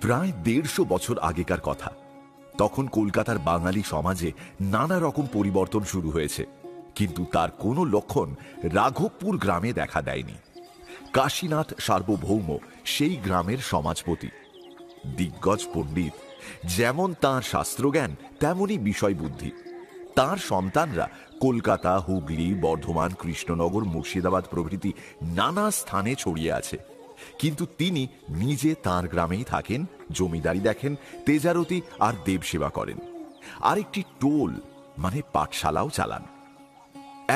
প্রায় 150 বছর আগেকার কথা। তখন কলকাতার বাঙালি সমাজে নানা রকম পরিবর্তন শুরু হয়েছে, কিন্তু তার কোনো লক্ষণ রাঘবপুর গ্রামে দেখা দেয়নি। কাশীনাথ সার্বভৌম সেই গ্রামের সমাজপতি, দিগ্গজ পণ্ডিত। যেমন তাঁর শাস্ত্রজ্ঞান, তেমনই বিষয় বুদ্ধি। তাঁর সন্তানরা কলকাতা, হুগলি, বর্ধমান, কৃষ্ণনগর, মুর্শিদাবাদ প্রভৃতি নানা স্থানে ছড়িয়ে আছে। কিন্তু তিনি নিজে তাঁর গ্রামেই থাকেন, জমিদারি দেখেন, তেজারতি আর দেবসেবা করেন, আর একটি টোল মানে পাঠশালাও চালান।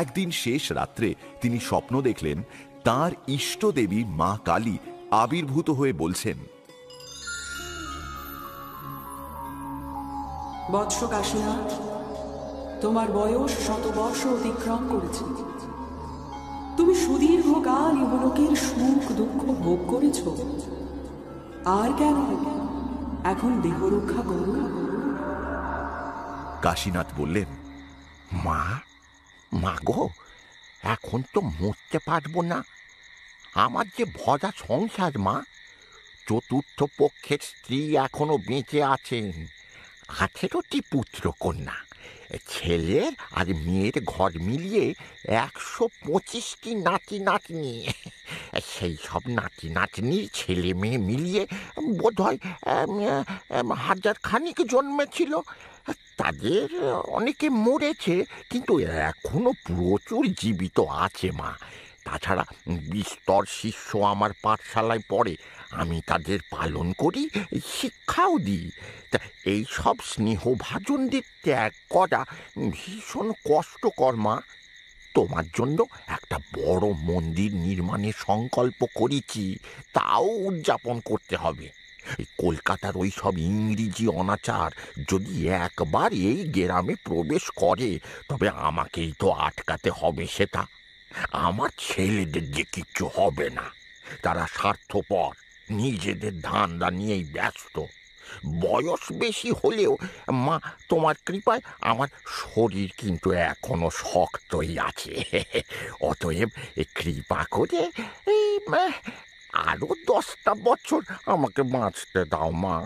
একদিন শেষ রাত্রে তিনি স্বপ্ন দেখলেন তাঁর ইষ্টদেবী মা কালী আবির্ভূত হয়ে বলছেন, বৎস কাশীনাথ, তোমার বয়স 100 বর্ষ অতিক্রম করেছে। তুমি সুদীর্ঘকাল ইহলোকের সুখ দুঃখ ভোগ করেছ। আর কেন এখন দেহ রক্ষা করো। কাশীনাথ বললেন, মা, মা গো, এখন তো মরতে পারবো না। আমার যে ভরা সংসার মা, চতুর্থ পক্ষের স্ত্রী এখনো বেঁচে আছেন, 18টি পুত্র কন্যা, ছেলের আর মেয়ের ঘর মিলিয়ে 125টি নাতি নাতনি। সেই সব নাতি নাতনির ছেলে মেয়ে মিলিয়ে বোধহয় 1000 খানিক জন্মেছিল। তাদের অনেকে মরেছে, কিন্তু এখনো প্রচুর জীবিত আছে মা। তাছাড়া বিস্তর শিষ্য আমার পাঠশালায় পড়ে, আমি তাদের পালন করি, শিক্ষাও দিই। তা এই সব স্নেহভাজনদের ত্যাগ করা ভীষণ কষ্টকর মা। তোমার জন্য একটা বড় মন্দির নির্মাণের সংকল্প করেছি, তাও উদযাপন করতে হবে। কলকাতার ওই সব ইংরেজি অনাচার যদি একবার এই গ্রামে প্রবেশ করে, তবে আমাকেই তো আটকাতে হবে সেটা। আমার ছেলেদের যে কিচ্ছু হবে না, তারা স্বার্থপর, নিজেদের ধান্দা নিয়েই ব্যস্ত। বয়স বেশি হলেও মা, তোমার কৃপায় আমার শরীর কিন্তু এখনো শক্তই আছে। অতএব কৃপা করে এই আরো 10টা বছর আমাকে বাঁচতে দাও মা।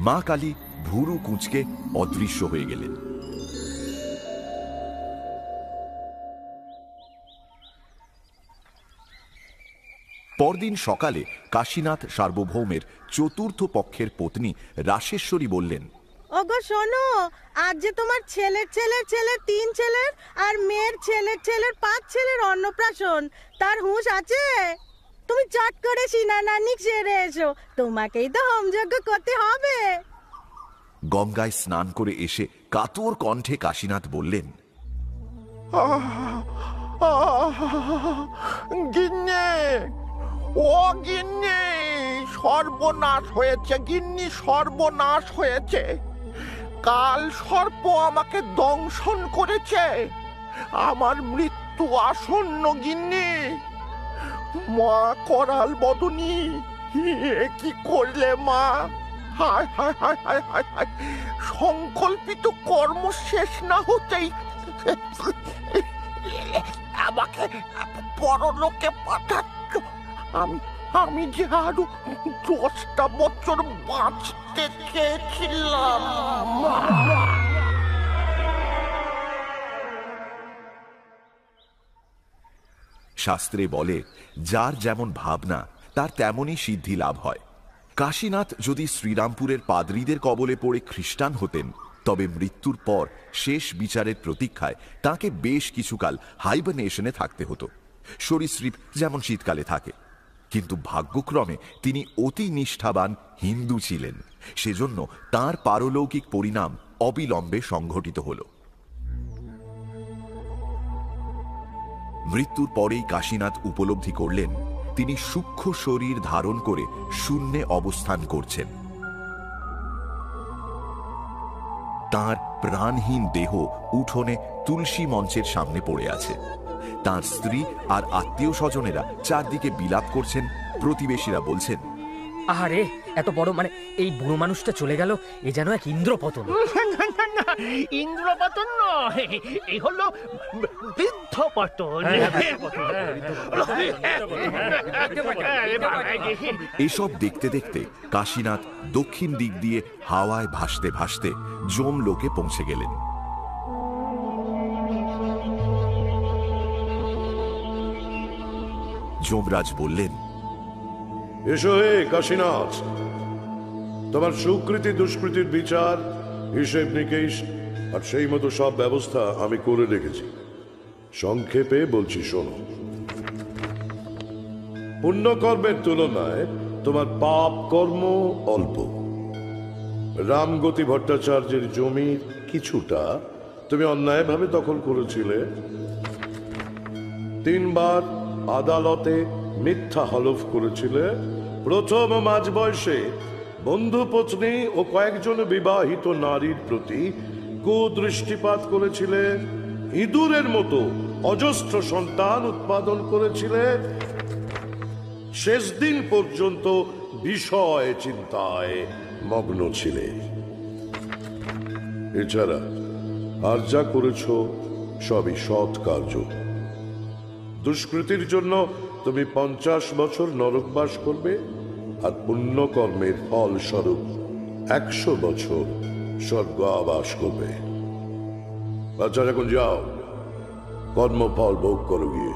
মা কালী ভুরু কুঁচকে অদৃশ্য হয়ে গেলেন। পরদিন সকালে কাশীনাথ সার্বভৌমের চতুর্থ পক্ষের পত্নী রাশেশ্বরী বললেন, ওগো শোনো, আজ যে তোমার ছেলের ছেলের ছেলের 3 ছেলের আর মেয়ের ছেলের ছেলের 5 ছেলের অন্নপ্রাশন, তার হুঁশ আছে? তুমি চট করে সিনানানি সেরে এসো, তোমাকেই তো হোমযজ্ঞ করতে হবে। গঙ্গায় স্নান করে এসে কাতর কণ্ঠে কাশীনাথ বললেন, গিন্নি, ও গিন্নি, সর্বনাশ হয়েছে গিন্নি, সর্বনাশ হয়েছে। কাল সর্প আমাকে দংশন করেছে, আমার মৃত্যু আসন্ন গিন্নি। মা করাল বদনী, কি করলে মা? হায় হায় হায় হায় হায় হায়, সংকল্পিত কর্ম শেষ না হতেই আমাকে পরলোকে পাঠাচ্ছ। আমি যে আরো 10টা বছর বাঁচতে চেয়েছিলাম। শাস্ত্রে বলে, যার যেমন ভাবনা তার তেমনই সিদ্ধি লাভ হয়। কাশীনাথ যদি শ্রীরামপুরের পাদ্রীদের কবলে পড়ে খ্রিস্টান হতেন, তবে মৃত্যুর পর শেষ বিচারের প্রতীক্ষায় তাকে বেশ কিছুকাল হাইবারনেশনে থাকতে হতো, সরীসৃপ যেমন শীতকালে থাকে। কিন্তু ভাগ্যক্রমে তিনি অতি নিষ্ঠাবান হিন্দু ছিলেন, সেজন্য তাঁর পারলৌকিক পরিণাম অবিলম্বে সংঘটিত হল। মৃত্যুর পরেই কাশীনাথ উপলব্ধি করলেন তিনি সূক্ষ্ম শরীর ধারণ করে শূন্যে অবস্থান করছেন। তাঁর প্রাণহীন দেহ উঠোনে তুলসী মঞ্চের সামনে পড়ে আছে। তাঁর স্ত্রী আর আত্মীয় স্বজনেরা চারদিকে বিলাপ করছেন। প্রতিবেশীরা বলছেন, আরে এত বড় মানে এই বুড়ো মানুষটা চলে গেল, এ যেন এক ইন্দ্রপতন। ইন্দ্রপতন নয়, এই হলো বৃদ্ধ পতন। এসব দেখতে দেখতে কাশীনাথ দক্ষিণ দিক দিয়ে হাওয়ায় ভাসতে ভাসতে যমলোকে পৌঁছে গেলেন। যমরাজ বললেন, এসো হে কাশীনাথ, তোমার সুকৃতি দুষ্কৃতির বিচার, হিসেব নিকেশ আর সেই মতো সব ব্যবস্থা আমি করে রেখেছি। সংক্ষেপে বলছি শোনো। পুণ্যকর্মের তুলনায় তোমার পাপ কর্ম অল্প। রামগতি ভট্টাচার্যের জমির কিছুটা তুমি অন্যায়ভাবে দখল করেছিলে। 3 বার আদালতে মিথ্যা হলফ করেছিলে। প্রথম মাঝ বয়সে বন্ধু পত্নী ও কয়েকজন বিবাহিত নারীর প্রতি কুদৃষ্টিপাত করেছিলে। ইঁদুরের মতো অজস্র সন্তান উৎপাদন করেছিলে। শেষ দিন পর্যন্ত বিষয় চিন্তায় মগ্ন ছিলে। এছাড়া আর যা করেছ সবই সৎ কার্য। দুষ্কৃতির জন্য তুমি 50 বছর নরকবাস করবে, আর পুণ্যকর্মের ফল স্বরূপ 100 বছর স্বর্গ আবাস করবে। আচ্ছা, এখন যাও, কর্মফল ভোগ করো গিয়ে।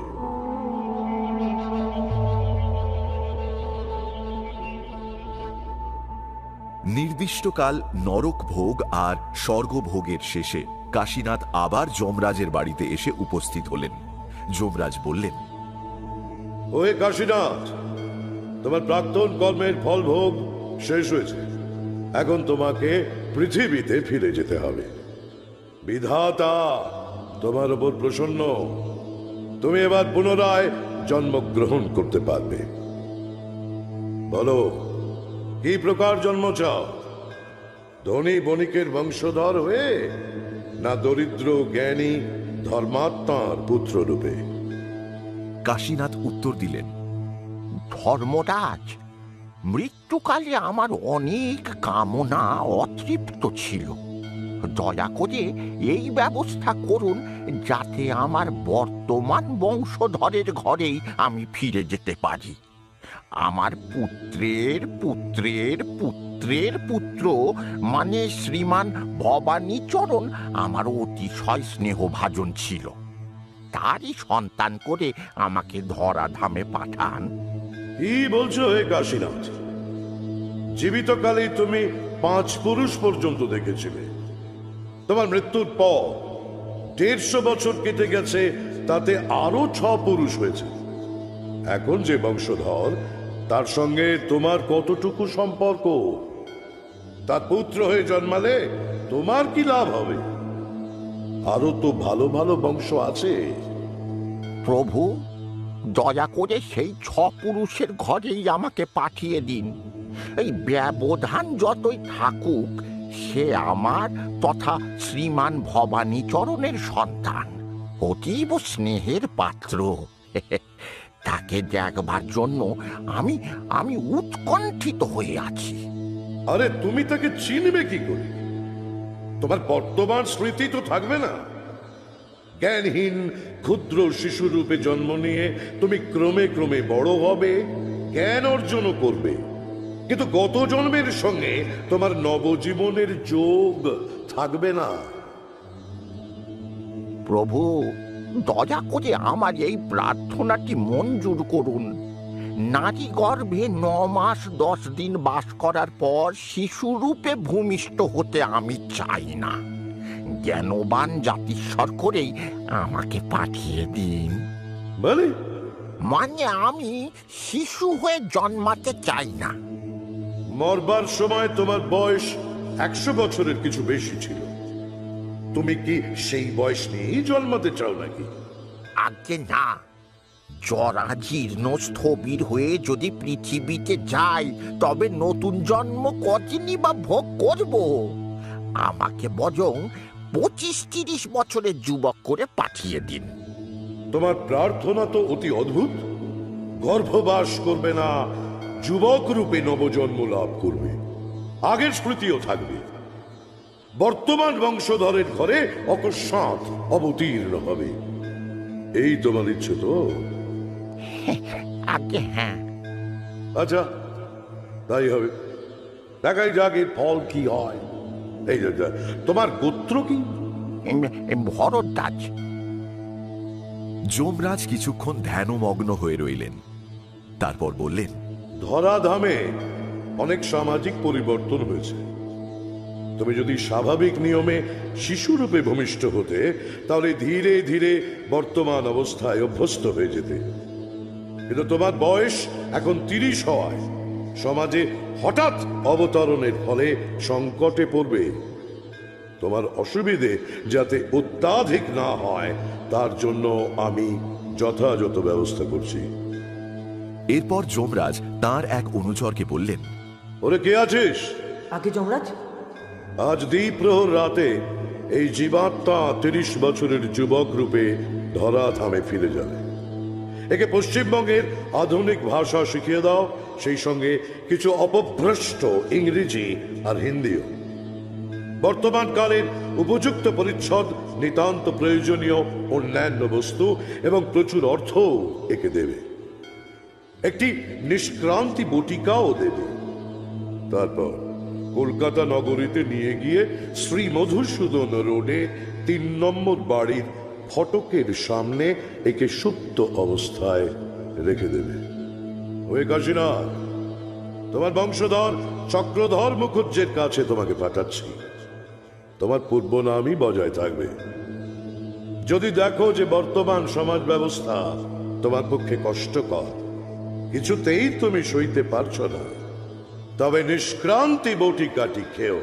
নির্দিষ্টকাল নরক ভোগ আর স্বর্গভোগের শেষে কাশীনাথ আবার যমরাজের বাড়িতে এসে উপস্থিত হলেন। যমরাজ বললেন, ওহে কাশীনাথ, তোমার প্রাক্তন কর্মের ফল ভোগ শেষ হয়েছে। এখন তোমাকে পৃথিবীতে ফিরে যেতে হবে। বিধাতা তোমার উপর প্রসন্ন। তুমি এবার পুনরায় জন্মগ্রহণ করতে পারবে। বলো, কি প্রকার জন্ম চাও? ধনী বণিকের বংশধর হয়ে, না দরিদ্র জ্ঞানী ধর্মাত্মার পুত্র রূপে? কাশীনাথ উত্তর দিলেন, ধর্মরাজ, মৃত্যুকালে আমার অনেক কামনা অতৃপ্ত ছিল। দয়া করে এই ব্যবস্থা করুন যাতে আমার বর্তমান বংশধরের ঘরেই আমি ফিরে যেতে পারি। আমার পুত্রের পুত্রের পুত্রের পুত্র মানে শ্রীমান ভবানীচরণ আমার অতিশয় স্নেহভাজন ছিল। তারই সন্তান করে আমাকে ধরাধামে পাঠান। কি বলছো হে কাশীনাথ? জীবিতকালেই তুমি 5 পুরুষ পর্যন্ত দেখেছিলে। তোমার মৃত্যুর পর 150 বছর কেটে গেছে, তাতে আরো 6 পুরুষ হয়েছে। এখন যে বংশধর, তার সঙ্গে তোমার কতটুকু সম্পর্ক? তার পুত্র হয়ে জন্মালে তোমার কি লাভ হবে? আরো তো ভালো ভালো বংশ আছে। প্রভু, দয়া করে সেই 6 পুরুষের ঘরেই আমাকে পাঠিয়ে দিন। এই ব্যবধান যতই থাকুক, সে আমার তথা শ্রীমান ভবানীচরণের সন্তান, অতীব স্নেহের পাত্র। তাকে দেখবার জন্য আমি আমি উৎকণ্ঠিত হয়ে আছি। আরে তুমি তাকে চিনবে কি করে? তোমার বর্তমান স্মৃতি তো থাকবে না। জ্ঞানহীন ক্ষুদ্র শিশু রূপে জন্ম নিয়ে তুমি ক্রমে ক্রমে বড় হবে, জ্ঞান অর্জনও করবে, কিন্তু গত জন্মের সঙ্গে তোমার নবজীবনের যোগ থাকবে না। প্রভু, দয়া করে আমার এই প্রার্থনাটি মঞ্জুর করুন। নারী গর্ভে 9 মাস 10 দিন বাস করার পর শিশুরূপে ভূমিষ্ঠ হতে আমি চাই না। জ্ঞানবান জাতিস্বর করেই আমাকে পাঠিয়ে দিন। মানে আমি শিশু হয়ে জন্মাতে চাই না। মরবার সময় তোমার বয়স 100 বছরের কিছু বেশি ছিল। তুমি কি সেই বয়স নিয়েই জন্মাতে চাও নাকি? আগে না, জরা জীর্ণ স্থবির হয়ে যদি পৃথিবীতে যাই, তবে নতুন জন্ম কতদিনই বা ভোগ করব? আমাকে বরং 25-30 বছরের যুবক করে পাঠিয়ে দিন। তোমার প্রার্থনা তো অতি অদ্ভুত। গর্ভবাস করবে না, যুবক রূপে নবজন্ম লাভ করবে, আগের স্মৃতিও থাকবে, বর্তমান বংশধরের ঘরে অকস্মাৎ অবতীর্ণ হবে। এই তোমার ইচ্ছে তো? আগে হ্যাঁ। আচ্ছা, তাই হবে। দেখাই যাক এর ফল কি হয়। এই যে, তোমার গোত্র কি? ভরদ্বাজ। যমরাজ কিছুক্ষণ ধ্যানমগ্ন হয়ে রইলেন, তারপর বললেন, ধরাধামে অনেক সামাজিক পরিবর্তন হয়েছে। তুমি যদি স্বাভাবিক নিয়মে শিশুরূপে ভূমিষ্ঠ হতে, তাহলে ধীরে ধীরে বর্তমান অবস্থায় অভ্যস্ত হয়ে যেতে। কিন্তু তোমার বয়স এখন 30 হওয়ায় সমাজে হঠাৎ অবতরণের ফলে সংকটে পড়বে। তোমার অসুবিধে যাতে অত্যাধিক না হয় তার জন্য আমি যথাযথ ব্যবস্থা করছি। এরপর যমরাজ তার এক অনুচরকে বললেন, ওরে কে আছিস? আগে যমরাজ, আজ দ্বিপ্রহর রাতে এই জীবাত্মা 30 বছরের যুবক রূপে ধরাধামে ফিরে যাবে। একে পশ্চিমবঙ্গের আধুনিক ভাষা শিখিয়ে দাও, সেই সঙ্গে কিছু অপভ্রষ্ট ইংরেজি আর হিন্দিও। বর্তমান কালের উপযুক্ত পরিচ্ছদ, নিতান্ত প্রয়োজনীয় অন্যান্য বস্তু এবং প্রচুর অর্থ একে দেবে। একটি নিষ্ক্রান্তি বটিকাও দেবে। তারপর কলকাতা নগরীতে নিয়ে গিয়ে শ্রী মধুসূদন রোডে 3 নম্বর বাড়ির ফটকের সামনে একে সুপ্ত অবস্থায় রেখে দেবে। ওই কাশীনাথ, তোমার বংশধর চক্রধর মুখুজ্জের কাছে তোমাকে পাঠাচ্ছি। তোমার পূর্ব নামই বজায় থাকবে। যদি দেখো যে বর্তমান সমাজ ব্যবস্থা তোমার পক্ষে কষ্টকর, কিছুতেই তুমি সইতে পারছো না, তবে নিষ্ক্রান্তি বটিকাটি খেও।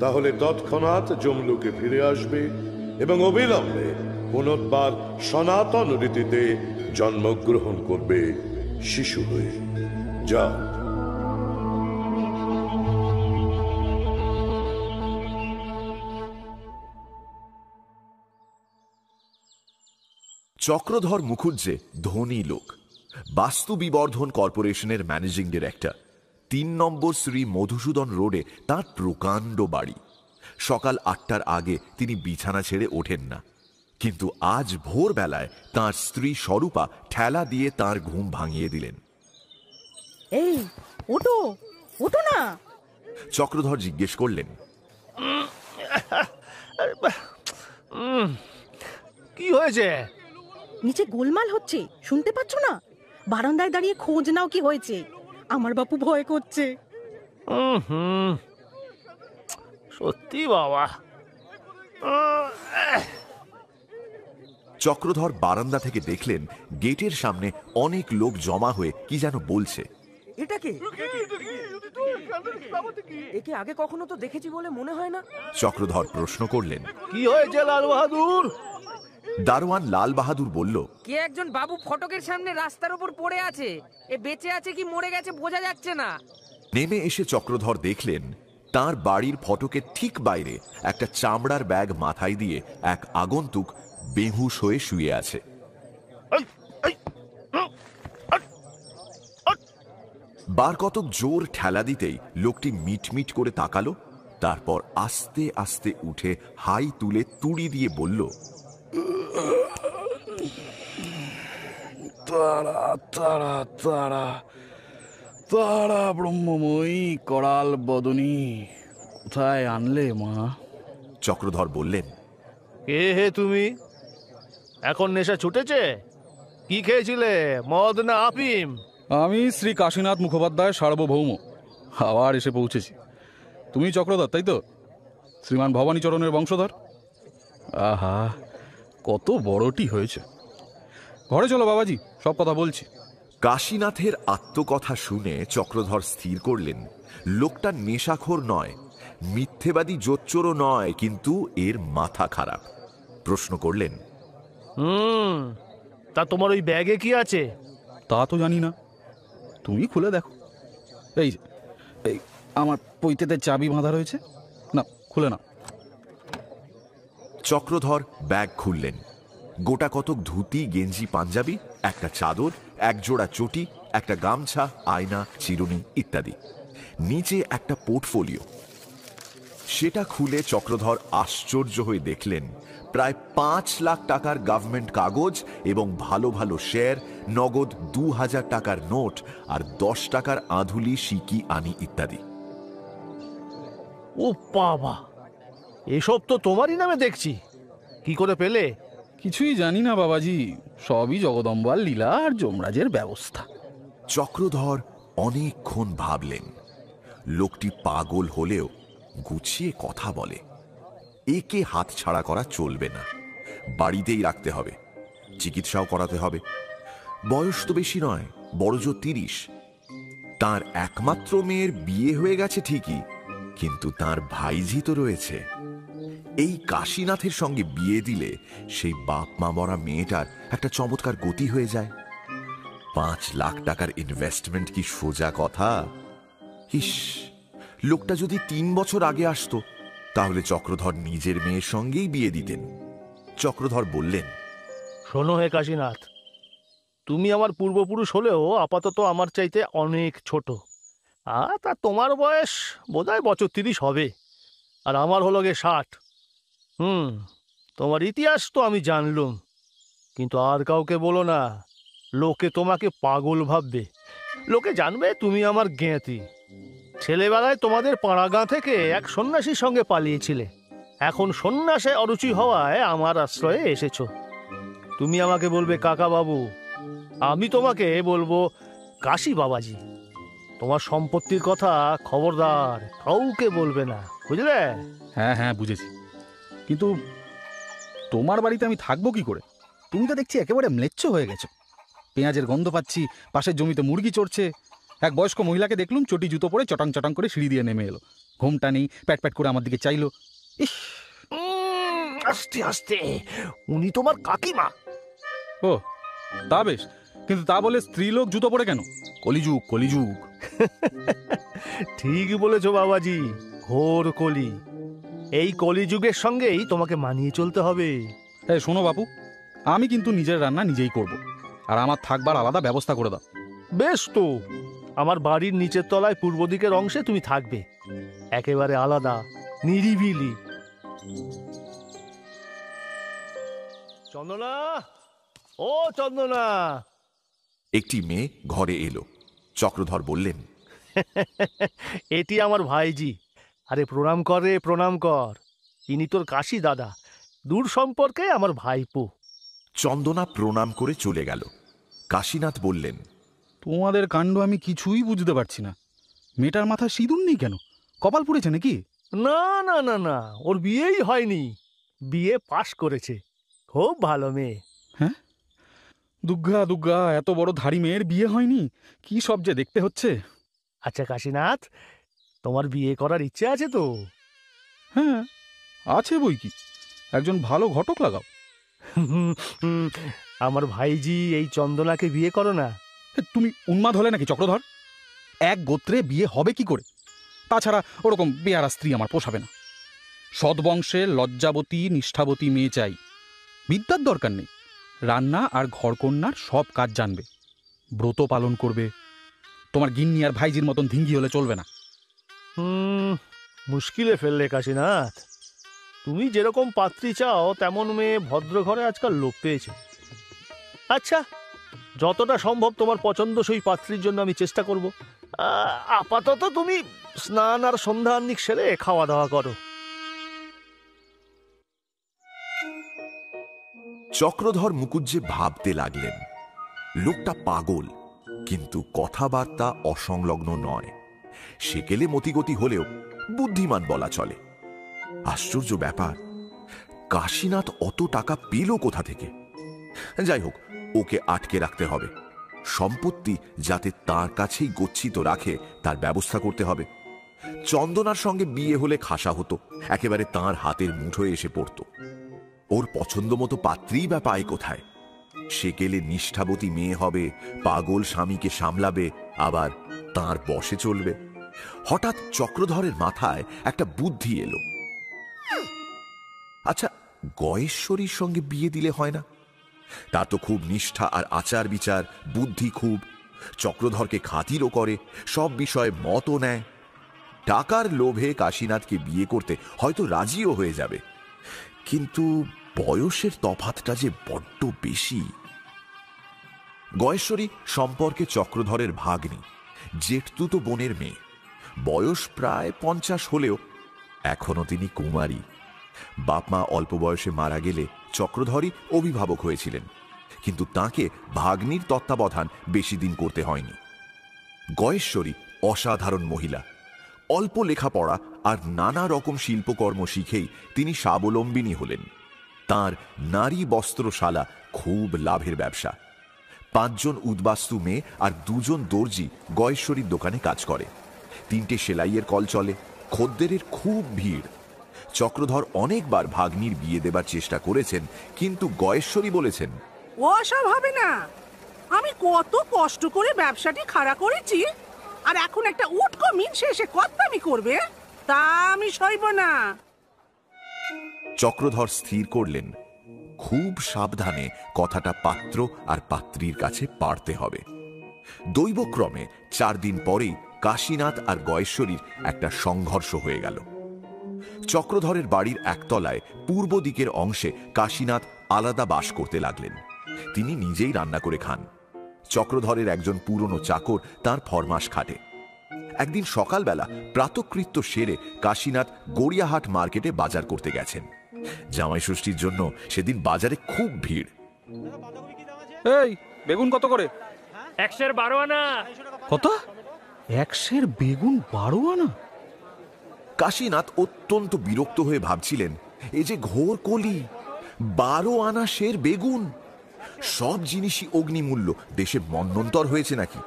তাহলে তৎক্ষণাৎ জমলুকে ফিরে আসবে এবং অবিলম্বে পুনর্বার সনাতন রীতিতে জন্মগ্রহণ করবে শিশু হয়ে। যা। চক্রধর মুখুজ্জে ধনী লোক, বাস্তু বিবর্ধন কর্পোরেশনের ম্যানেজিং ডিরেক্টর। 3 নম্বর শ্রী মধুসূদন রোডে তার প্রকাণ্ড বাড়ি। সকাল 8টার আগে তিনি বিছানা ছেড়ে ওঠেন না, কিন্তু আজ ভোরবেলায় তার স্ত্রী স্বরূপা ঠেলা দিয়ে তার ঘুম ভাঙিয়ে দিলেন। এই ওঠো, ওঠো না। চক্রধর জিজ্ঞেস করলেন, কি হয়েছে? নিচে গোলমাল হচ্ছে, শুনতে পাচ্ছ না? বারান্দায় দাঁড়িয়ে খোঁজ নাও কি হয়েছে। আমার বাপু ভয় করছে। সত্যি বাবা। চক্রধর বারান্দা থেকে দেখলেন গেটের সামনে অনেক লোক জমা হয়ে কি যেন বলছে। এটা কে? একে আগে কখনো তো দেখেছি বলে মনে হয় না। চক্রধর প্রশ্ন করলেন, কি হয়েছে লাল বাহাদুর? দারোয়ান লাল বাহাদুর বলল, কে একজন বাবু ফটকের সামনে রাস্তার উপর পড়ে আছে। এ বেঁচে আছে কি মরে গেছে বোঝা যাচ্ছে না। নেমে এসে চক্রধর দেখলেন তার বাড়ির ফটকের ঠিক বাইরে একটা চামড়ার ব্যাগ মাথায় দিয়ে এক আগন্তুক বেহুশ হয়ে শুয়ে আছে। বার কতক জোর ঠেলা দিতেই লোকটি মিটমিট করে তাকালো, তারপর আস্তে আস্তে উঠে হাই তুলে তুড়ি দিয়ে বলল, তারা তারা তারা তারা ব্রহ্মময়ী করাল বদনী, কোথায় আনলে মা? চক্রধর বললেন, কে হে তুমি? এখন নেশা ছুটেছে? কি খেয়েছিলে, মদ না আফিম? আমি শ্রী কাশীনাথ মুখোপাধ্যায় সার্বভৌম, আবার এসে পৌঁছেছি। তুমি চক্রধর তাই তো? শ্রীমান ভবানীচরণের বংশধর? আহা, কত বড়টি হয়েছে। ঘরে চলো বাবাজি, সব কথা বলছি। কাশীনাথের আত্মকথা শুনে চক্রধর স্থির করলেন লোকটা নেশাখোর নয়, মিথ্যেবাদী জোচ্চোরও নয়, কিন্তু এর মাথা খারাপ। প্রশ্ন করলেন, তা তোমার ওই ব্যাগে কি আছে? তা তো জানি না, তুমি খুলে দেখো। এই যে, এই আমার পৈতেতে চাবি বাঁধা রয়েছে, না খুলে না। চক্রধর ব্যাগ খুললেন। গোটা কতক ধুতি, গেঞ্জি, পাঞ্জাবি, একটা চাদর, এক জোড়া চটি, একটা গামছা, আয়না, চিরুনি ইত্যাদি। নিচে একটা পোর্টফোলিও। সেটা খুলে চক্রধর আশ্চর্য হয়ে দেখলেন প্রায় 5 লাখ টাকার গভর্নমেন্ট কাগজ এবং ভালো ভালো শেয়ার, নগদ 2000 টাকার নোট আর 10 টাকার আধুলি, সিকি, আনি ইত্যাদি। ও বাবা, এসব তো তোমারই নামে দেখছি। কি করে পেলে? কিছুই জানি না বাবাজি, সবই জগদম্বার লীলা আর যমরাজের ব্যবস্থা। চক্রধর অনেকক্ষণ ভাবলেন। লোকটি পাগল হলেও গুছিয়ে কথা বলে। একে হাতছাড়া করা চলবে না, বাড়িতেই রাখতে হবে, চিকিৎসাও করাতে হবে। বয়স তো বেশি নয়, বড়জোর 30। তার একমাত্র মেয়ের বিয়ে হয়ে গেছে ঠিকই, কিন্তু তার ভাইঝি তো রয়েছে। এই কাশীনাথের সঙ্গে বিয়ে দিলে সেই বাপ মা মরা মেয়েটার একটা চমৎকার গতি হয়ে যায়। 5 লাখ টাকার ইনভেস্টমেন্ট কি সোজা কথা? ইস, লোকটা যদি 3 বছর আগে আসতো তাহলে চক্রধর নিজের মেয়ের সঙ্গেই বিয়ে দিতেন। চক্রধর বললেন, শোনো হে কাশীনাথ, তুমি আমার পূর্বপুরুষ হলেও আপাতত আমার চাইতে অনেক ছোট। তা তোমার বয়স বোধহয় বছর 30 হবে, আর আমার হলো গে 60। তোমার ইতিহাস তো আমি জানলুম, কিন্তু আর কাউকে বলো না, লোকে তোমাকে পাগল ভাববে। লোকে জানবে তুমি আমার জ্ঞাতি। ছেলেবেলায় তোমাদের পাড়া গাঁ থেকে এক সন্ন্যাসীর সঙ্গে পালিয়েছিলে, এখন সন্ন্যাসে অরুচি হওয়ায় আমার আশ্রয়ে এসেছো। তুমি আমাকে বলবে কাকা বাবু, আমি তোমাকে বলবো কাশী বাবাজি। তোমার সম্পত্তির কথা খবরদার কাউকে বলবে না, বুঝলে? হ্যাঁ হ্যাঁ, বুঝেছি। কিন্তু তোমার বাড়িতে আমি থাকবো কি করে? তুমি তো দেখছি একেবারে ম্লেচ্ছ হয়ে গেছো। পেঁয়াজের গন্ধ পাচ্ছি, পাশের জমিতে মুরগি চড়ছে। এক বয়স্ক মহিলাকে দেখলুম চটি জুতো পরে চটাং চটাং করে সিঁড়ি দিয়ে নেমে এলো। ঘুমটা নেই, প্যাট প্যাট করে আমার দিকে চাইলো। ইস, আস্তে আস্তে, উনি তোমার কাকিমা। ও তা বেশ, কিন্তু তা বলে স্ত্রীলোক জুতো পরে কেন? কলিযুগ, কলিযুগ। ঠিক বলেছো বাবাজি, ঘোর কলি। এই কলিযুগের সঙ্গেই তোমাকে মানিয়ে চলতে হবে। এই শোনো বাপু, আমি কিন্তু নিজের রান্না নিজেই করব, আর আমার থাকবার আলাদা ব্যবস্থা করে দাও। বেশ তো, আমার বাড়ির নিচের তলায় পূর্ব দিকের অংশে তুমি থাকবে, একেবারে আলাদা, নিরিবিলি। চন্দনা, ও চন্দনা। একটি মেয়ে ঘরে এলো। চক্রধর বললেন, এটি আমার ভাইজি। আরে প্রণাম কর রে, প্রণাম কর। ইনি তোর কাশী দাদা, দূর সম্পর্কে আমার ভাইপো। চন্দনা প্রণাম করে চলে গেল। কাশীনাথ বললেন, তোমাদের কাণ্ড আমি কিছুই বুঝতে পারছি না। মেয়েটার মাথায় সিঁদুর নেই কেন? কপাল পুড়েছে নাকি? না না না না, ওর বিয়েই হয়নি, বিয়ে পাশ করেছে। খুব ভালো মেয়ে। হ্যাঁ, দুগ্গা দুগ্গা, এত বড় ধাড়ি মেয়ের বিয়ে হয়নি? কি সব যে দেখতে হচ্ছে। আচ্ছা কাশীনাথ, তোমার বিয়ে করার ইচ্ছে আছে তো? হ্যাঁ আছে বই কি, একজন ভালো ঘটক লাগাও। আমার ভাইজি এই চন্দনাকে বিয়ে করো না। তুমি উন্মাদ হলে নাকি চক্রধর? এক গোত্রে বিয়ে হবে কি করে? তাছাড়া ওরকম বেয়ারা স্ত্রী আমার পোষাবে না। সদ্বংশের লজ্জাবতী নিষ্ঠাবতী মেয়ে চাই। বিদ্যার দরকার নেই, রান্না আর ঘরকন্যার সব কাজ জানবে, ব্রত পালন করবে। তোমার গিন্নি আর ভাইজির মতন ধিঙ্গি হলে চলবে না। মুশকিলে ফেললে কাশীনাথ। তুমি যেরকম পাত্রী চাও তেমন মেয়ে ভদ্র ঘরে আজকাল লোক পেয়েছে। আচ্ছা, যতটা সম্ভব তোমার পছন্দসই পাত্রীর জন্য আমি চেষ্টা করব। আপাতত তুমি স্নান আর সন্ধ্যান্নিক সেরে খাওয়া দাওয়া করো। চক্রধর মুকুজ্জে ভাবতে লাগলেন, লোকটা পাগল, কিন্তু কথাবার্তা অসংলগ্ন নয়। সেকেলে মতিগতি হলেও বুদ্ধিমান বলা চলে। আশ্চর্য ব্যাপার, কাশীনাথ অত টাকা পেল কোথা থেকে? যাই হোক, ওকে আটকে রাখতে হবে। সম্পত্তি যাতে তার কাছেই গচ্ছিত রাখে তার ব্যবস্থা করতে হবে। চন্দনার সঙ্গে বিয়ে হলে খাসা হতো, একেবারে তার হাতের মুঠোয় এসে পড়ত। ওর পছন্দ মতো পাত্রীই বা পায় কোথায়? সেকেলে নিষ্ঠাবতী মেয়ে হবে, পাগল স্বামীকে সামলাবে, আবার তার বশে চলবে। হঠাৎ চক্রধরের মাথায় একটা বুদ্ধি এলো। আচ্ছা, গয়েশ্বরীর সঙ্গে বিয়ে দিলে হয় না? তার তো খুব নিষ্ঠা আর আচার বিচার, বুদ্ধি খুব। চক্রধরকে খাতিরও করে, সব বিষয়ে মতও নেয়। টাকার লোভে কাশীনাথকে বিয়ে করতে হয়তো রাজিও হয়ে যাবে, কিন্তু বয়সের তফাৎটা যে বড্ড বেশি। গয়েশ্বরী সম্পর্কে চক্রধরের ভাগ্নি, জেঠতুতো বোনের মেয়ে। বয়স প্রায় 50 হলেও এখনো তিনি কুমারী। বাপমা অল্প বয়সে মারা গেলে চক্রধরই অভিভাবক হয়েছিলেন, কিন্তু তাকে ভাগ্নির তত্ত্বাবধান বেশি দিন করতে হয়নি। গয়েশ্বরী অসাধারণ মহিলা। অল্প লেখাপড়া আর নানা রকম শিল্পকর্ম শিখেই তিনি স্বাবলম্বিনী হলেন। তাঁর নারী বস্ত্রশালা খুব লাভের ব্যবসা। 5 জন উদ্বাস্তু মেয়ে আর 2 জন দর্জি গয়েশ্বরীর দোকানে কাজ করে। 3টে সেলাইয়ের কল চলে। খদ্দেরের খুব ভিড়। চক্রধর অনেকবার ভাগ্নির বিয়ে দেবার চেষ্টা করেছেন, কিন্তু গয়েশ্বরী বলেছেন, ওসব হবে না। আমি কত কষ্ট করে ব্যবসাটি খাড়া করেছি, আর এখন একটা উটকো মিনসে এসে কত্তামি করবে, তা আমি সইব না। চক্রধর স্থির করলেন খুব সাবধানে কথাটা পাত্র আর পাত্রীর কাছে পাড়তে হবে। দৈবক্রমে 4 দিন পরেই কাশীনাথ আর গয়েশ্বরীর একটা সংঘর্ষ হয়ে গেল। চক্রধরের বাড়ির একতলায় পূর্ব দিকের অংশে কাশীনাথ আলাদা বাস করতে লাগলেন। তিনি নিজেই রান্না করে খান। চক্রধরের একজন পুরনো চাকর তার ফরমাস খাটে। একদিন সকালবেলা প্রাতকৃত্য সেরে কাশীনাথ গড়িয়াহাট মার্কেটে বাজার করতে গেছেন। জামাই ষষ্ঠীর জন্য সেদিন বাজারে খুব ভিড়। এই বেগুন কত করে? 112 আনা। কত? 100 বেগুন 12 আনা? কাশীনাথ অত্যন্ত বিরক্ত হয়ে ভাবছিলেন, এই যে ঘোর কলি, 12 আনা সের বেগুন। সব জিনিসই অগ্নিমূল্য, দেশে মন্বন্তর হয়েছে নাকি?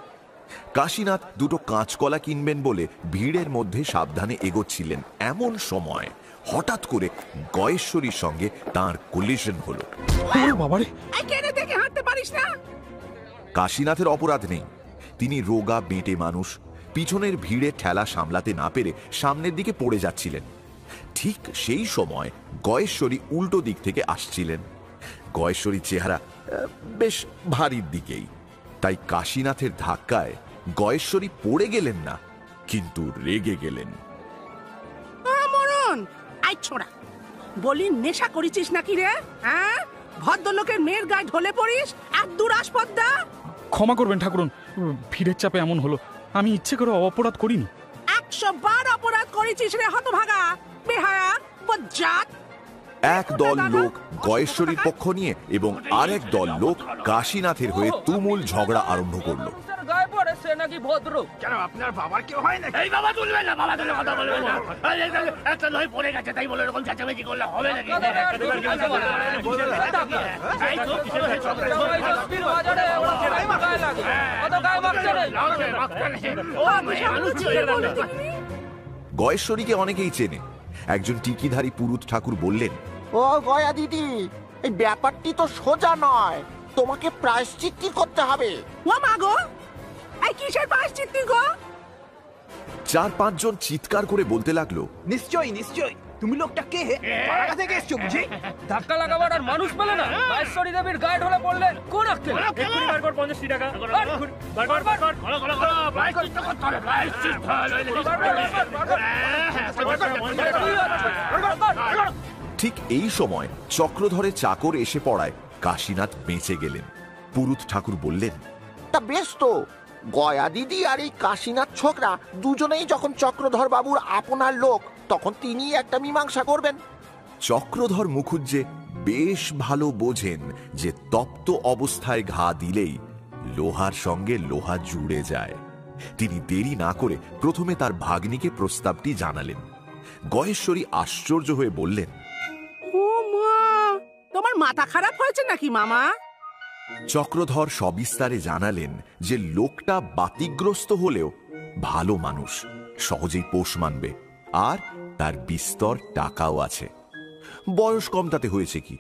কাশীনাথ 2টো কাঁচকলা কিনবেন বলে ভিড়ের মধ্যে সাবধানে এগোচ্ছিলেন। এমন সময় হঠাৎ করে গয়েশ্বরীর সঙ্গে তাঁর কোলিশন হলো। বাবারে, কেন দেখে হাঁটতে পারিস না? কাশীনাথের অপরাধ নেই। তিনি রোগা বেঁটে মানুষ। পিছনের ভিড়ে ঠেলা সামলাতে না পেরে সামনের দিকে পড়ে যাচ্ছিলেন। ঠিক সেই সময় গয়েশ্বরী উল্টো দিক থেকে আসছিলেন। গয়েশ্বরীর চেহারা বেশ ভারীর দিকেই, তাই কাশীনাথের ধাক্কায় গয়েশ্বরী পড়ে গেলেন না, কিন্তু রেগে গেলেন। মরণ, আই ছোড়া, বলি নেশা করেছিস নাকি রে? হ্যাঁ, ভদ্রলোকের মেয়ের গায়ে ঢলে পড়িস আর দুরাস্পর্ধা। ক্ষমা করবেন ঠাকুরন, ভিড়ের চাপে এমন হলো। আমি ইচ্ছে করে অপরাধ করিনি। 100 বার অপরাধ করেছিস রে হতভাগা, বেহায়া, বজ্জাত। এক দল লোক গয়েশ্বরীর পক্ষ নিয়ে এবং আরেক দল লোক কাশীনাথের হয়ে তুমুল ঝগড়া আরম্ভ করলো। গায়ে পড়ে সে নাকি ভদ্র। কেন আপনার বাবার কেউ হয় না? এই বাবা তুলবে না, বাবা তুলে কথা বলবে না। একটা নয় পড়ে গেছে তাই বলে এরকম চেঁচামেচি করলে হবে নাকি? গয়েশ্বরীকে অনেকেই চেনে। একজন টিকিধারী পুরুত ঠাকুর বললেন, ও গয়া দিদি, এই ব্যাপারটি তো সোজা নয়, তোমাকে প্রায়শ্চিত্তি করতে হবে। ও মা গো, এই কিসের প্রায়শ্চিত্তি গো? 4-5 জন চিৎকার করে বলতে লাগলো, নিশ্চয়ই নিশ্চয়ই, তুমি লোকটা কে? পাড়া থেকে এসছো বুঝি? ধাক্কা লাগাবার আর মানুষ পেলে না। গয়েশ্বরী দেবীর গায়ে ঢলে পড়লে কোন আক্কেল? 50 টাকা। ঠিক এই সময় চক্রধরে চাকর এসে পড়ায় কাশীনাথ বেঁচে গেলেন। পুরুত ঠাকুর বললেন, তা বেশ তো, গয়া দিদি আর এই কাশীনাথ ছোকরা দুজনেই যখন চক্রধর বাবুর আপনার লোক, তখন তিনি একটা মীমাংসা করবেন। চক্রধর মুখুজ্জে বেশ ভালো বোঝেন যে তপ্ত অবস্থায় ঘা দিলেই লোহার সঙ্গে লোহা জুড়ে যায়। তিনি দেরি না করে প্রথমে তার ভাগ্নিকে প্রস্তাবটি জানালেন। গয়েশ্বরী আশ্চর্য হয়ে বললেন, ও মা, তোমার মাথা খারাপ হয়েছে নাকি মামা? চক্রধর সবিস্তারে জানালেন যে লোকটা বাতিগ্রস্ত হলেও ভালো মানুষ, সহজেই পোষ মানবে, আর তার বিস্তর টাকাও আছে। বয়স কম তাতে হয়েছে কি,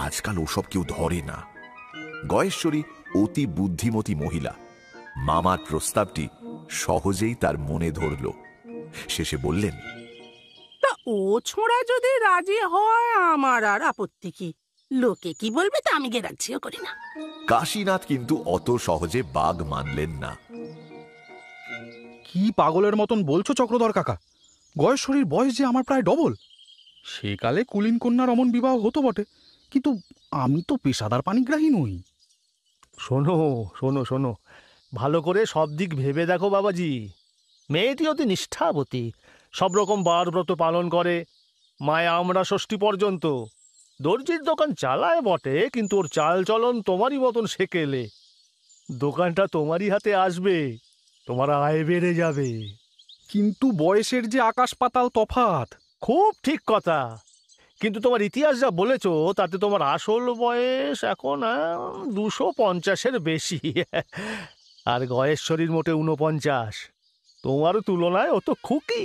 আজকাল ওসব কেউ ধরে না। গয়েশ্বরী অতি বুদ্ধিমতী মহিলা। মামার প্রস্তাবটি সহজেই তার মনে ধরল। শেষে বললেন, তা ও ছোড়া যদি রাজি হয় আমার আর আপত্তি কি? লোকে কি বলবে তা আমি গ্যারান্টিও করি না। কাশীনাথ কিন্তু অত সহজে বাঘ মানলেন না। কি পাগলের মতন বলছো চক্রধর কাকা? গয়েশ্বরীর বয়স যে আমার প্রায় ডবল। সেকালে কুলীন কন্যার অমন বিবাহ হতো বটে, কিন্তু আমি তো পেশাদার পানিগ্রাহী নই। শোনো শোনো শোনো, ভালো করে সব দিক ভেবে দেখো বাবাজি। মেয়েটি অতি নিষ্ঠাবতী, সব রকম বার ব্রত পালন করে, মায়া আমরা ষষ্ঠী পর্যন্ত। দর্জির দোকান চালায় বটে, কিন্তু ওর চাল চলন তোমারই মতন সেকেলে। দোকানটা তোমারই হাতে আসবে, তোমার আয় বেড়ে যাবে। কিন্তু বয়সের যে আকাশ পাতাল তফাৎ। খুব ঠিক কথা, কিন্তু তোমার ইতিহাস যা বলেছ তাতে তোমার আসল বয়স এখন 250-এর বেশি। আর গয়েশ্বরীর মোটে 49। তোমার তুলনায় ও তো খুকি।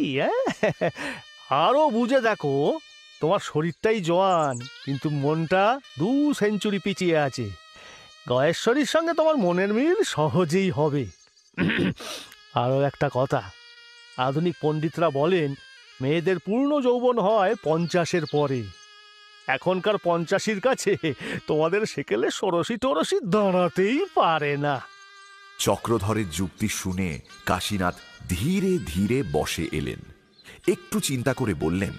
আরো বুঝে দেখো, তোমার শরীরটাই জোয়ান, কিন্তু মনটা 2 সেঞ্চুরি পিছিয়ে আছে। গয়েশ্বরীর সঙ্গে তোমার মনের মিল সহজেই হবে। আরও একটা কথা, আধুনিক পণ্ডিতরা বলেন মেয়েদের পূর্ণ যৌবন হয় 50-এর পরে। এখনকার 85-র কাছে তোমাদের সেকেলে ষোড়শী টরশি দাঁড়াতেই পারে না। চক্রধরের যুক্তি শুনে কাশীনাথ ধীরে ধীরে বসে এলেন। একটু চিন্তা করে বললেন,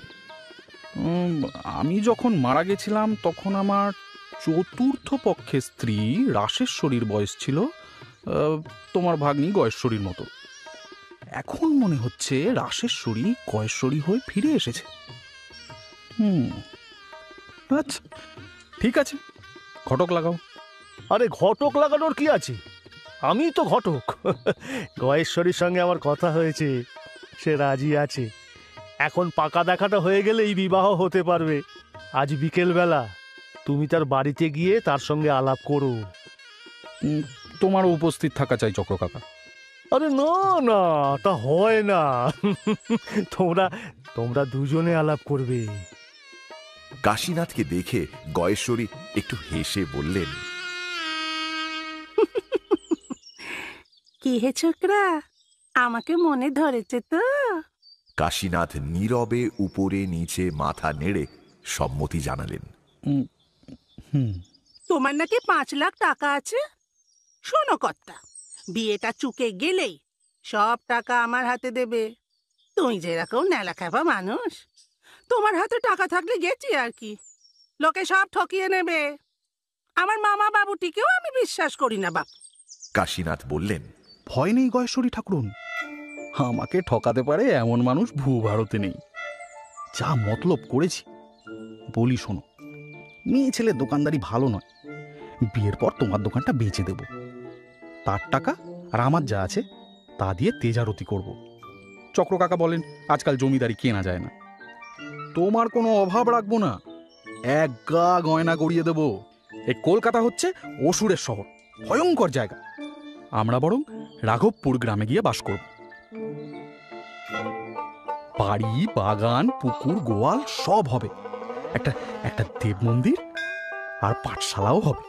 আমি যখন মারা গেছিলাম তখন আমার চতুর্থ পক্ষের স্ত্রী রাসেশ্বরীর বয়স ছিল তোমার ভাগ্নি গয়েশ্বরীর মতো। এখন মনে হচ্ছে রাসেশ্বরী গয়েশ্বরী হয়ে ফিরে এসেছে। আচ্ছা, ঠিক আছে, ঘটক লাগাও। আরে ঘটক লাগানোর কি আছে, আমি তো ঘটক। গয়েশ্বরীর সঙ্গে আমার কথা হয়েছে, সে রাজি আছে। এখন পাকা দেখাটা হয়ে গেলেই বিবাহ হতে পারবে। আজ বিকেলবেলা তুমি তার বাড়িতে গিয়ে তার সঙ্গে আলাপ করো। তোমারও উপস্থিত থাকা চাই চক্র কাকা। আরে না না, তা হয় না। তোমরা দুজনে আলাপ করবে। কাশীনাথকে দেখে গয়েশ্বরী একটু হেসে বললেন, কি হে ছোকরা, আমাকে মনে ধরেছে তো? কাশীনাথ নীরবে উপরে নিচে মাথা নেড়ে সম্মতি জানালেন। তোমার নাকি 5 লাখ টাকা আছে। শোনো কর্তা, বিয়েটা চুকে গেলেই সব টাকা আমার হাতে দেবে। তুই যেরকম নেলা খাবা মানুষ, তোমার হাতে টাকা থাকলে গেছি আর কি। লোকে সব ঠকিয়ে নেবে। আমার মামা বাবুটিকেও আমি বিশ্বাস করি না বাপ। কাশীনাথ বললেন, ভয় নেই গয়েশ্বরী ঠাকুরন, আমাকে ঠকাতে পারে এমন মানুষ ভূভারতে নেই। যা মতলব করেছি বলি শোনো, মেয়ে ছেলে দোকানদারি ভালো নয়। বিয়ের পর তোমার দোকানটা বেচে দেব, তার টাকা আর আমার যা আছে তা দিয়ে তেজারতি করব। চক্র কাকা বলেন আজকাল জমিদারি কেনা যায় না। তোমার কোনো অভাব রাখবো না, এক গা গয়না গড়িয়ে দেব। এই কলকাতা হচ্ছে অসুরের শহর, ভয়ঙ্কর জায়গা। আমরা বরং রাঘবপুর গ্রামে গিয়ে বাস করব। বাড়ি, বাগান, পুকুর, গোয়াল সব হবে। একটা দেব মন্দির আর পাঠশালাও হবে।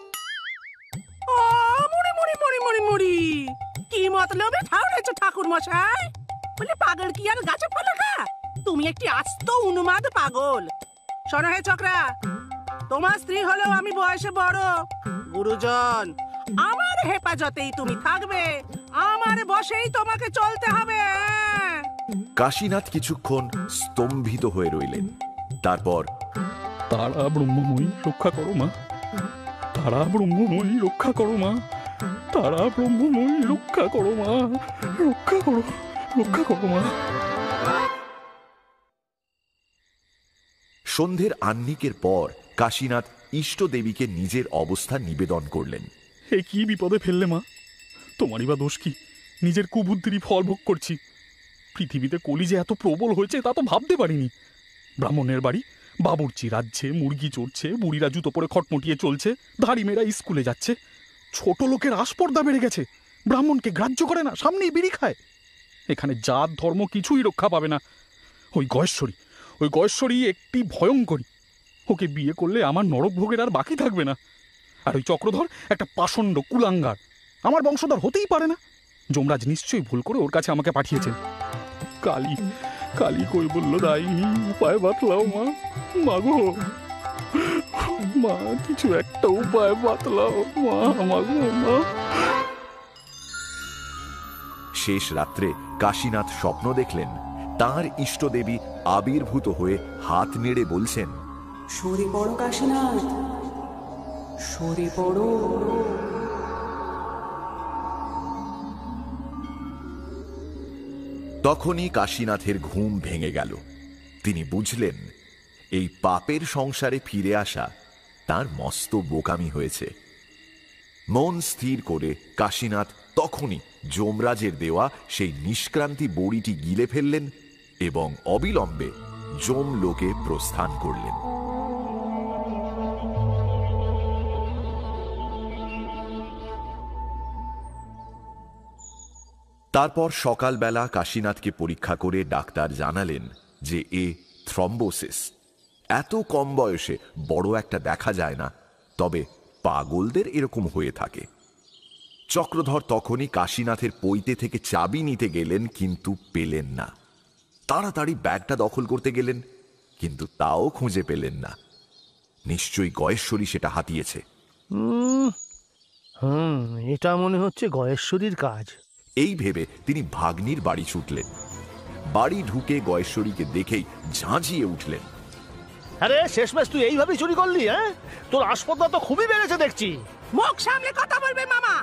কি মতলবে ঠাউরেছ ঠাকুর মশাই? বলে পাগল কি আর গাছে ফলে খা? তুমি একটি আস্ত উন্মাদ পাগল। শোনো হে চক্রা, তোমার স্ত্রী হলেও আমি বয়সে বড়। গুরুজন, আমার হেফাজতেই তুমি থাকবে, আমার বশেই তোমাকে চলতে হবে। কাশীনাথ কিছুক্ষণ স্তম্ভিত হয়ে রইলেন। তারপর, তারা ব্রহ্মময়ী রক্ষা করো মা, তারা ব্রহ্মময়ী রক্ষা করো মা, তারা ব্রহ্মময়ী রক্ষা করো মা, রক্ষা করো, রক্ষা করো মা। সন্ধ্যের আহ্নিকের পর কাশীনাথ ইষ্ট দেবীকে নিজের অবস্থা নিবেদন করলেন। হে কি বিপদে ফেললে মা, তোমারই বা দোষ কি? নিজের কুবুদ্ধিরই ফল ভোগ করছি। পৃথিবীতে কলি যে এত প্রবল হয়েছে তা তো ভাবতে পারিনি। ব্রাহ্মণের বাড়ি, বাবুর্চি রাজ্যে, মুরগি চড়ছে, বুড়িরা জুতো পরে খটমটিয়ে চলছে, ধাড়ি মেয়েরা স্কুলে যাচ্ছে। ছোট লোকের আস্পর্ধা বেড়ে গেছে, ব্রাহ্মণকে গ্রাহ্য করে না, সামনেই বিড়ি খায়। এখানে জাত ধর্ম কিছুই রক্ষা পাবে না। ওই গয়েশ্বরী একটি ভয়ঙ্করী। ওকে বিয়ে করলে আমার নরকভোগের আর বাকি থাকবে না। আর ওই চক্রধর একটা পাষণ্ড কুলাঙ্গার, আমার বংশধর হতেই পারে না। যমরাজ নিশ্চয়ই ভুল করে ওর কাছে আমাকে পাঠিয়েছেন। কালী কালী কৈবল্য দায়িনী, উপায় বাতলাও মা, মাগো। মা কিছু একটা উপায় বাতলাও মা, আমাকে মা। শেষ রাত্রে কাশীনাথ স্বপ্ন দেখলেন তার ইষ্টদেবী আবির্ভূত হয়ে হাত নেড়ে বলছেন, সরে পড়ো কাশীনাথ, সরে পড়ো। তখনই কাশীনাথের ঘুম ভেঙে গেল। তিনি বুঝলেন এই পাপের সংসারে ফিরে আসা তার মস্ত বোকামি হয়েছে। মন স্থির করে কাশীনাথ তখনই যমরাজের দেওয়া সেই নিষ্ক্রান্তি বড়িটি গিলে ফেললেন এবং অবিলম্বে যমলোকে প্রস্থান করলেন। তারপর সকালবেলা কাশীনাথকে পরীক্ষা করে ডাক্তার জানালেন যে এ থ্রম্বোসিস। এত কম বয়সে বড় একটা দেখা যায় না, তবে পাগলদের এরকম হয়ে থাকে। চক্রধর তখনই কাশীনাথের পৈতে থেকে চাবি নিতে গেলেন, কিন্তু পেলেন না। তাড়াতাড়ি ব্যাগটা দখল করতে গেলেন, কিন্তু তাও খুঁজে পেলেন না। নিশ্চয়ই গয়েশ্বরী সেটা হাতিয়েছে। এটা মনে হচ্ছে গয়েশ্বরীর কাজ। এই ভেবে তিনি ভাগ্নির বাড়ি ছুটলেন। বাড়ি ঢুকে গয়েশ্বরীকে দেখেই ঝাঁঝিয়ে উঠলেন। আরে শেষমেশ তুই এইভাবে চুরি করলি? হ্যাঁ, তোর আসপদা তো খুবই বেড়েছে দেখছি। মুখ সামলে কথা বলবে মামা,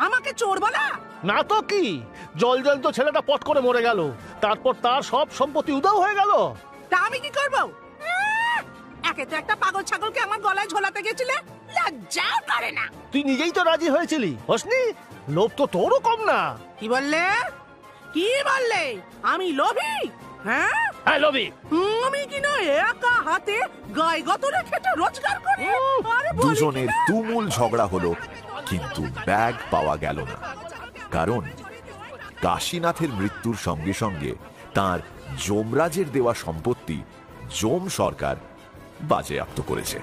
আমাকে চোর বলা? না তো কি, জল তো ছেলেটা পট করে মরে গেল, তারপর তার সব সম্পত্তি উধাও হয়ে গেল। তা আমি কি করবো? একে তো একটা পাগল ছাগলকে আমার গলায় ঝোলাতে গেছিলে, লজ্জাও করে না। তুই নিজেই তো রাজি হয়েছিলি, হোসনি? লোভ তো তোরও কম না। কি বললে? কি বললে? আমি লোভী? হ্যাঁ লোভী আমি কি না একা হাতে গায়ে গতরে খেটে রোজগার করি? দুজনের তুমুল ঝগড়া হলো, কিন্তু ব্যাগ পাওয়া গেল না। কারণ কাশীনাথের মৃত্যুর সঙ্গে সঙ্গে তার যমরাজের দেওয়া সম্পত্তি যম সরকার বাজেয়াপ্ত করেছে।